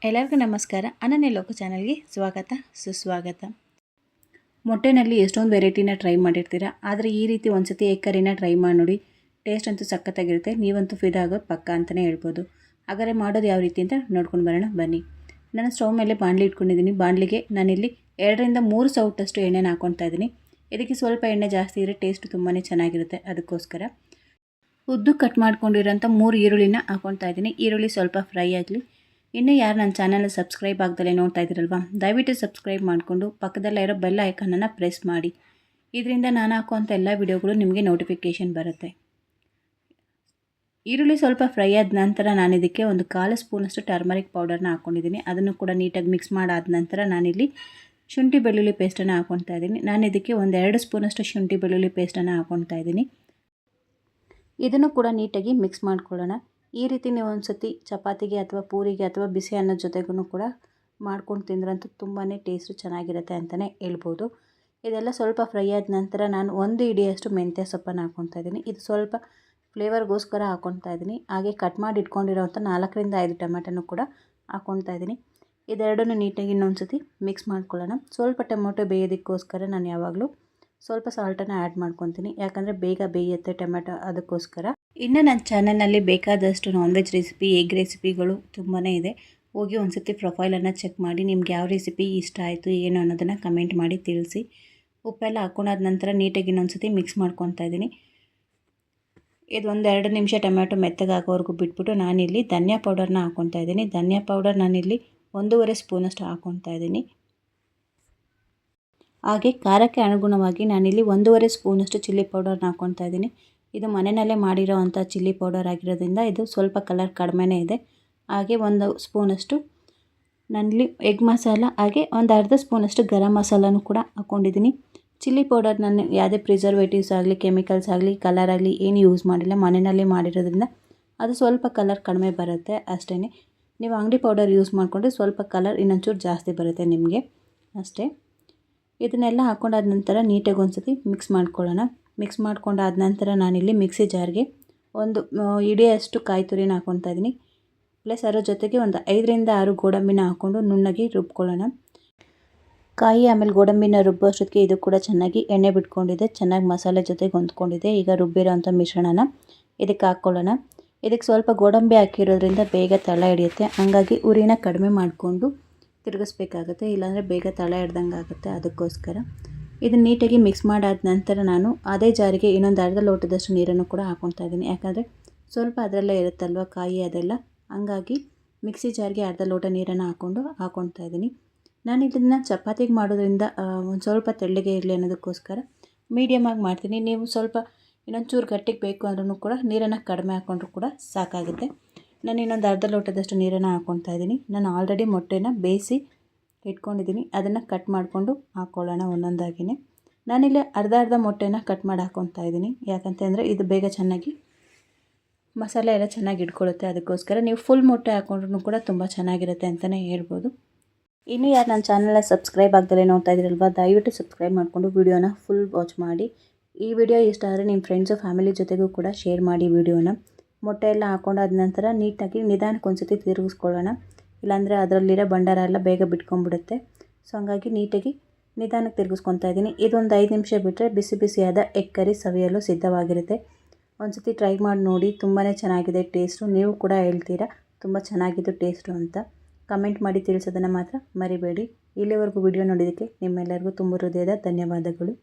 ಎಲ್ಲರಿಗೂ ನಮಸ್ಕಾರ. ಅನನ್ಯ ಲೋಕ ಚಾನಲ್ಗೆ ಸ್ವಾಗತ ಸುಸ್ವಾಗತ. ಮೊಟ್ಟೆನಲ್ಲಿ ಎಷ್ಟೊಂದು ವೆರೈಟಿನ ಟ್ರೈ ಮಾಡಿರ್ತೀರ, ಆದರೆ ಈ ರೀತಿ ಒಂದ್ಸತಿ ಎಗ್ ಕರಿನ ಟ್ರೈ ಮಾಡಿ ನೋಡಿ. ಟೇಸ್ಟ್ ಅಂತೂ ಸಖತ್ತಾಗಿರುತ್ತೆ. ನೀವಂತೂ ಫಿದಾ ಆಗೋದು ಪಕ್ಕ ಅಂತಲೇ ಹೇಳ್ಬೋದು. ಹಾಗಾದರೆ ಮಾಡೋದು ಯಾವ ರೀತಿ ಅಂತ ನೋಡ್ಕೊಂಡು ಬರೋಣ ಬನ್ನಿ. ನಾನು ಸ್ಟವ್ ಮೇಲೆ ಬಾಣಲಿ ಇಟ್ಕೊಂಡಿದ್ದೀನಿ. ಬಾಣಲಿಗೆ ನಾನಿಲ್ಲಿ 2 ರಿಂದ 3 ಸೌಟಷ್ಟು ಎಣ್ಣೆನ ಹಾಕ್ಕೊಳ್ತಾ ಇದ್ದೀನಿ. ಇದಕ್ಕೆ ಸ್ವಲ್ಪ ಎಣ್ಣೆ ಜಾಸ್ತಿ ಇದ್ದರೆ ಟೇಸ್ಟ್ ತುಂಬಾ ಚೆನ್ನಾಗಿರುತ್ತೆ. ಅದಕ್ಕೋಸ್ಕರ ಉದ್ದು ಕಟ್ ಮಾಡ್ಕೊಂಡಿರೋಂಥ 3 ಈರುಳ್ಳಿನ ಹಾಕ್ಕೊಳ್ತಾ ಇದ್ದೀನಿ. ಈರುಳ್ಳಿ ಸ್ವಲ್ಪ ಫ್ರೈ ಆಗಲಿ. ಇನ್ನೂ ಯಾರು ನನ್ನ ಚಾನಲ್ ಸಬ್ಸ್ಕ್ರೈಬ್ ಆಗ್ದಲೇ ನೋಡ್ತಾ ಇದ್ದೀರಲ್ವ, ದಯವಿಟ್ಟು ಸಬ್ಸ್ಕ್ರೈಬ್ ಮಾಡಿಕೊಂಡು ಪಕ್ಕದಲ್ಲೇ ಇರೋ ಬೆಲ್ ಐಕನನ್ನು ಪ್ರೆಸ್ ಮಾಡಿ. ಇದರಿಂದ ನಾನು ಹಾಕುವಂಥ ಎಲ್ಲ ವಿಡಿಯೋಗಳು ನಿಮಗೆ ನೋಟಿಫಿಕೇಷನ್ ಬರುತ್ತೆ. ಈರುಳ್ಳಿ ಸ್ವಲ್ಪ ಫ್ರೈ ಆದ ನಂತರ ನಾನು ಇದಕ್ಕೆ 1/4 ಸ್ಪೂನಷ್ಟು ಟರ್ಮರಿಕ್ ಪೌಡರ್ನ ಹಾಕ್ಕೊಂಡಿದ್ದೀನಿ. ಅದನ್ನು ಕೂಡ ನೀಟಾಗಿ ಮಿಕ್ಸ್ ಮಾಡಾದ ನಂತರ ನಾನಿಲ್ಲಿ ಶುಂಠಿ ಬೆಳ್ಳುಳ್ಳಿ ಪೇಸ್ಟನ್ನು ಹಾಕ್ಕೊಳ್ತಾ ಇದ್ದೀನಿ. ನಾನು ಇದಕ್ಕೆ 2 ಸ್ಪೂನಷ್ಟು ಶುಂಠಿ ಬೆಳ್ಳುಳ್ಳಿ ಪೇಸ್ಟನ್ನು ಹಾಕ್ಕೊಳ್ತಾ ಇದ್ದೀನಿ. ಇದನ್ನು ಕೂಡ ನೀಟಾಗಿ ಮಿಕ್ಸ್ ಮಾಡ್ಕೊಳ್ಳೋಣ. ಈ ರೀತಿ ನೀವು ಒಂದ್ಸತಿ ಚಪಾತಿಗೆ ಅಥವಾ ಪೂರಿಗೆ ಅಥವಾ ಬಿಸಿ ಅನ್ನದ ಜೊತೆಗೂ ಕೂಡ ಮಾಡ್ಕೊಂಡು ತಿಂದ್ರಂತೂ ತುಂಬಾ ಟೇಸ್ಟು ಚೆನ್ನಾಗಿರುತ್ತೆ ಅಂತಲೇ ಹೇಳ್ಬೋದು. ಇದೆಲ್ಲ ಸ್ವಲ್ಪ ಫ್ರೈ ಆದ ನಂತರ ನಾನು 1 ಹಿಡಿಯಷ್ಟು ಮೆಂತ್ಯ ಸೊಪ್ಪನ್ನು ಹಾಕ್ಕೊಳ್ತಾ ಇದ್ದೀನಿ. ಇದು ಸ್ವಲ್ಪ ಫ್ಲೇವರ್ಗೋಸ್ಕರ ಹಾಕ್ಕೊಳ್ತಾ ಇದ್ದೀನಿ. ಹಾಗೆ ಕಟ್ ಮಾಡಿ ಇಟ್ಕೊಂಡಿರೋಂಥ 4 ರಿಂದ 5 ಟೊಮೆಟೊನೂ ಕೂಡ ಹಾಕ್ಕೊಳ್ತಾ ಇದ್ದೀನಿ. ಇದೆರಡನ್ನೂ ನೀಟಾಗಿ ಇನ್ನೊಂದು ಸತಿ ಮಿಕ್ಸ್ ಮಾಡ್ಕೊಳ್ಳೋಣ. ಸ್ವಲ್ಪ ಟೊಮೆಟೊ ಬೇಯೋದಕ್ಕೋಸ್ಕರ ನಾನು ಯಾವಾಗಲೂ ಸ್ವಲ್ಪ ಸಾಲ್ಟನ್ನು ಆ್ಯಡ್ ಮಾಡ್ಕೊತೀನಿ, ಯಾಕಂದರೆ ಬೇಗ ಬೇಯುತ್ತೆ ಟೊಮೆಟೊ, ಅದಕ್ಕೋಸ್ಕರ. ಇನ್ನು ನನ್ನ ಚಾನಲ್ನಲ್ಲಿ ಬೇಕಾದಷ್ಟು ನಾನ್ ವೆಜ್ ರೆಸಿಪಿ, ಎಗ್ ರೆಸಿಪಿಗಳು ತುಂಬಾ ಇದೆ. ಹೋಗಿ ಒಂದು ಸತಿ ಪ್ರೊಫೈಲನ್ನು ಚೆಕ್ ಮಾಡಿ ನಿಮ್ಗೆ ಯಾವ ರೆಸಿಪಿ ಇಷ್ಟ ಆಯಿತು ಏನು ಅನ್ನೋದನ್ನು ಕಮೆಂಟ್ ಮಾಡಿ ತಿಳಿಸಿ. ಉಪ್ಪೆಲ್ಲ ಹಾಕ್ಕೊಂಡಾದ ನಂತರ ನೀಟಾಗಿ ಇನ್ನೊಂದು ಸತಿ ಮಿಕ್ಸ್ ಮಾಡ್ಕೊತಾ ಇದ್ದೀನಿ. ಇದು 1-2 ನಿಮಿಷ ಟೊಮೆಟೊ ಮೆತ್ತಗಾಗೋವರೆಗೂ ಬಿಟ್ಬಿಟ್ಟು ನಾನಿಲ್ಲಿ ಧನಿಯಾ ಪೌಡರ್ನ ಹಾಕ್ಕೊತಾ ಇದ್ದೀನಿ. ಧನಿಯಾ ಪೌಡರ್ ನಾನಿಲ್ಲಿ 1.5 ಸ್ಪೂನಷ್ಟು ಹಾಕ್ಕೊತಾ ಇದ್ದೀನಿ. ಹಾಗೆ ಖಾರಕ್ಕೆ ಅನುಗುಣವಾಗಿ ನಾನಿಲ್ಲಿ 1.5 ಸ್ಪೂನಷ್ಟು ಚಿಲ್ಲಿ ಪೌಡರ್ನ ಹಾಕ್ಕೊತಾ ಇದ್ದೀನಿ. ಇದು ಮನೆಯಲ್ಲೇ ಮಾಡಿರೋ ಅಂಥ ಚಿಲ್ಲಿ ಪೌಡರ್ ಆಗಿರೋದ್ರಿಂದ ಇದು ಸ್ವಲ್ಪ ಕಲರ್ ಕಡಿಮೆನೇ ಇದೆ. ಹಾಗೆ 1 ಸ್ಪೂನಷ್ಟು ನಾನಿಲ್ಲಿ ಎಗ್ ಮಸಾಲ, ಹಾಗೆ 1/2 ಸ್ಪೂನಷ್ಟು ಗರಂ ಮಸಾಲನೂ ಕೂಡ ಹಾಕ್ಕೊಂಡಿದ್ದೀನಿ. ಚಿಲ್ಲಿ ಪೌಡರ್ ನಾನು ಯಾವುದೇ ಪ್ರಿಸರ್ವೇಟಿವ್ಸ್ ಆಗಲಿ, ಕೆಮಿಕಲ್ಸ್ ಆಗಲಿ, ಕಲರ್ ಆಗಲಿ ಏನು ಯೂಸ್ ಮಾಡಿಲ್ಲ. ಮನೆಯಲ್ಲೇ ಮಾಡಿರೋದ್ರಿಂದ ಅದು ಸ್ವಲ್ಪ ಕಲರ್ ಕಡಿಮೆ ಬರುತ್ತೆ ಅಷ್ಟೇ. ನೀವು ಅಂಗಡಿ ಪೌಡರ್ ಯೂಸ್ ಮಾಡಿಕೊಂಡ್ರೆ ಸ್ವಲ್ಪ ಕಲರ್ ಇನ್ನೊಂಚೂರು ಜಾಸ್ತಿ ಬರುತ್ತೆ ನಿಮಗೆ ಅಷ್ಟೇ. ಇದನ್ನೆಲ್ಲ ಹಾಕ್ಕೊಂಡಾದ ನಂತರ ನೀಟಾಗಿ ಒಂದು ಸತಿ ಮಿಕ್ಸ್ ಮಾಡ್ಕೊಳ್ಳೋಣ. ಮಿಕ್ಸ್ ಮಾಡ್ಕೊಂಡಾದ ನಂತರ ನಾನಿಲ್ಲಿ ಮಿಕ್ಸಿ ಜಾರ್ಗೆ 1 ಹಿಡಿಯಷ್ಟು ಕಾಯಿ ತುರಿನ ಹಾಕ್ಕೊತಾ ಇದ್ದೀನಿ. ಪ್ಲಸ್ ಅದರ ಜೊತೆಗೆ 5 ರಿಂದ 6 ಗೋಡಂಬಿನ ಹಾಕ್ಕೊಂಡು ನುಣ್ಣಗೆ ರುಬ್ಕೊಳ್ಳೋಣ. ಕಾಯಿ ಆಮೇಲೆ ಗೋಡಂಬಿನ ರುಬ್ಬೋಷ್ಟೊತ್ತಿಗೆ ಇದು ಕೂಡ ಚೆನ್ನಾಗಿ ಎಣ್ಣೆ ಬಿಟ್ಕೊಂಡಿದೆ, ಚೆನ್ನಾಗಿ ಮಸಾಲೆ ಜೊತೆಗೆ ಹೊಂದ್ಕೊಂಡಿದೆ. ಈಗ ರುಬ್ಬಿರೋಂಥ ಮಿಶ್ರಣನ ಇದಕ್ಕೆ ಹಾಕ್ಕೊಳ್ಳೋಣ. ಇದಕ್ಕೆ ಸ್ವಲ್ಪ ಗೋಡಂಬಿ ಹಾಕಿರೋದ್ರಿಂದ ಬೇಗ ತಳ ಹಿಡಿಯುತ್ತೆ, ಹಾಗಾಗಿ ಉರಿನ ಕಡಿಮೆ ಮಾಡಿಕೊಂಡು ತಿರುಗಿಸ್ಬೇಕಾಗುತ್ತೆ, ಇಲ್ಲಾಂದರೆ ಬೇಗ ತಳ ಹಿಡ್ದಂಗೆ ಆಗುತ್ತೆ. ಅದಕ್ಕೋಸ್ಕರ ಇದನ್ನು ನೀಟಾಗಿ ಮಿಕ್ಸ್ ಮಾಡಾದ ನಂತರ ನಾನು ಅದೇ ಜಾರಿಗೆ ಇನ್ನೊಂದು ಅರ್ಧ ಲೋಟದಷ್ಟು ನೀರನ್ನು ಕೂಡ ಹಾಕ್ಕೊತಾ ಇದ್ದೀನಿ. ಯಾಕಂದರೆ ಸ್ವಲ್ಪ ಅದರಲ್ಲೇ ಇರುತ್ತಲ್ವ ಕಾಯಿ ಅದೆಲ್ಲ, ಹಂಗಾಗಿ ಮಿಕ್ಸಿ ಜಾರ್ಗೆ ಅರ್ಧ ಲೋಟ ನೀರನ್ನು ಹಾಕ್ಕೊತಾ ಇದ್ದೀನಿ. ನಾನು ಇದನ್ನು ಚಪಾತಿಗೆ ಮಾಡೋದ್ರಿಂದ ಒಂದು ಸ್ವಲ್ಪ ತೆಳ್ಳಗೆ ಇರಲಿ ಅನ್ನೋದಕ್ಕೋಸ್ಕರ ಮೀಡಿಯಮಾಗಿ ಮಾಡ್ತೀನಿ. ನೀವು ಸ್ವಲ್ಪ ಇನ್ನೊಂಚೂರು ಗಟ್ಟಿಗೆ ಬೇಕು ಅಂದ್ರೂ ಕೂಡ ನೀರನ್ನು ಕಡಿಮೆ ಹಾಕ್ಕೊಂಡ್ರೂ ಕೂಡ ಸಾಕಾಗುತ್ತೆ. ನಾನು ಇನ್ನೊಂದು ಅರ್ಧ ಲೋಟದಷ್ಟು ನೀರನ್ನು ಹಾಕ್ಕೊತಾ ಇದ್ದೀನಿ. ನಾನು ಆಲ್ರೆಡಿ ಮೊಟ್ಟೆನ ಬೇಯಿಸಿ ಇಟ್ಕೊಂಡಿದ್ದೀನಿ, ಅದನ್ನು ಕಟ್ ಮಾಡಿಕೊಂಡು ಹಾಕ್ಕೊಳ್ಳೋಣ ಒಂದೊಂದಾಗಿಯೇ. ನಾನಿಲ್ಲಿ ಅರ್ಧ ಮೊಟ್ಟೆನ ಕಟ್ ಮಾಡಿ ಹಾಕ್ಕೊತಾ ಇದ್ದೀನಿ. ಯಾಕಂತಂದರೆ ಇದು ಬೇಗ ಚೆನ್ನಾಗಿ ಮಸಾಲೆ ಎಲ್ಲ ಚೆನ್ನಾಗಿ ಇಟ್ಕೊಳ್ಳುತ್ತೆ. ಅದಕ್ಕೋಸ್ಕರ ನೀವು ಫುಲ್ ಮೊಟ್ಟೆ ಹಾಕ್ಕೊಂಡ್ರೂ ಕೂಡ ತುಂಬ ಚೆನ್ನಾಗಿರುತ್ತೆ ಅಂತಲೇ ಹೇಳ್ಬೋದು. ಇನ್ನು ಯಾರು ನನ್ನ ಚಾನಲ್ನ ಸಬ್ಸ್ಕ್ರೈಬ್ ಆಗ್ದಲೇ ನೋಡ್ತಾ ಇದ್ದೀರಲ್ವ, ದಯವಿಟ್ಟು ಸಬ್ಸ್ಕ್ರೈಬ್ ಮಾಡಿಕೊಂಡು ವಿಡಿಯೋನ ಫುಲ್ ವಾಚ್ ಮಾಡಿ. ಈ ವಿಡಿಯೋ ಇಷ್ಟ ಆದರೆ ನಿಮ್ಮ ಫ್ರೆಂಡ್ಸು ಫ್ಯಾಮಿಲಿ ಜೊತೆಗೂ ಕೂಡ ಶೇರ್ ಮಾಡಿ ವಿಡಿಯೋನ. ಮೊಟ್ಟೆ ಎಲ್ಲ ಹಾಕ್ಕೊಂಡಾದ ನಂತರ ನೀಟಾಗಿ ನಿಧಾನಕ್ಕೆ ಒಂದು ಸತಿ ತಿರುಗಿಸ್ಕೊಳ್ಳೋಣ, ಇಲ್ಲಾಂದರೆ ಅದರಲ್ಲಿರೋ ಬಂಡಾರ ಎಲ್ಲ ಬೇಗ ಬಿಟ್ಕೊಂಡ್ಬಿಡುತ್ತೆ. ಸೊ ಹಂಗಾಗಿ ನೀಟಾಗಿ ನಿಧಾನಕ್ಕೆ ತಿರುಗಿಸ್ಕೊತಾ ಇದ್ದೀನಿ. ಇದೊಂದು 5 ನಿಮಿಷ ಬಿಟ್ಟರೆ ಬಿಸಿ ಬಿಸಿಯಾದ ಎಗ್ ಕರಿ ಸವಿಯಲು ಸಿದ್ಧವಾಗಿರುತ್ತೆ. ಒಂದು ಸತಿ ಟ್ರೈ ಮಾಡಿ ನೋಡಿ, ತುಂಬಾ ಚೆನ್ನಾಗಿದೆ ಟೇಸ್ಟು. ನೀವು ಕೂಡ ಹೇಳ್ತೀರಾ ತುಂಬ ಚೆನ್ನಾಗಿದ್ದು ಟೇಸ್ಟು ಅಂತ. ಕಮೆಂಟ್ ಮಾಡಿ ತಿಳಿಸೋದನ್ನು ಮಾತ್ರ ಮರಿಬೇಡಿ. ಇಲ್ಲಿವರೆಗೂ ವಿಡಿಯೋ ನೋಡಿದ್ದಕ್ಕೆ ನಿಮ್ಮೆಲ್ಲರಿಗೂ ತುಂಬ ಹೃದಯದ ಧನ್ಯವಾದಗಳು.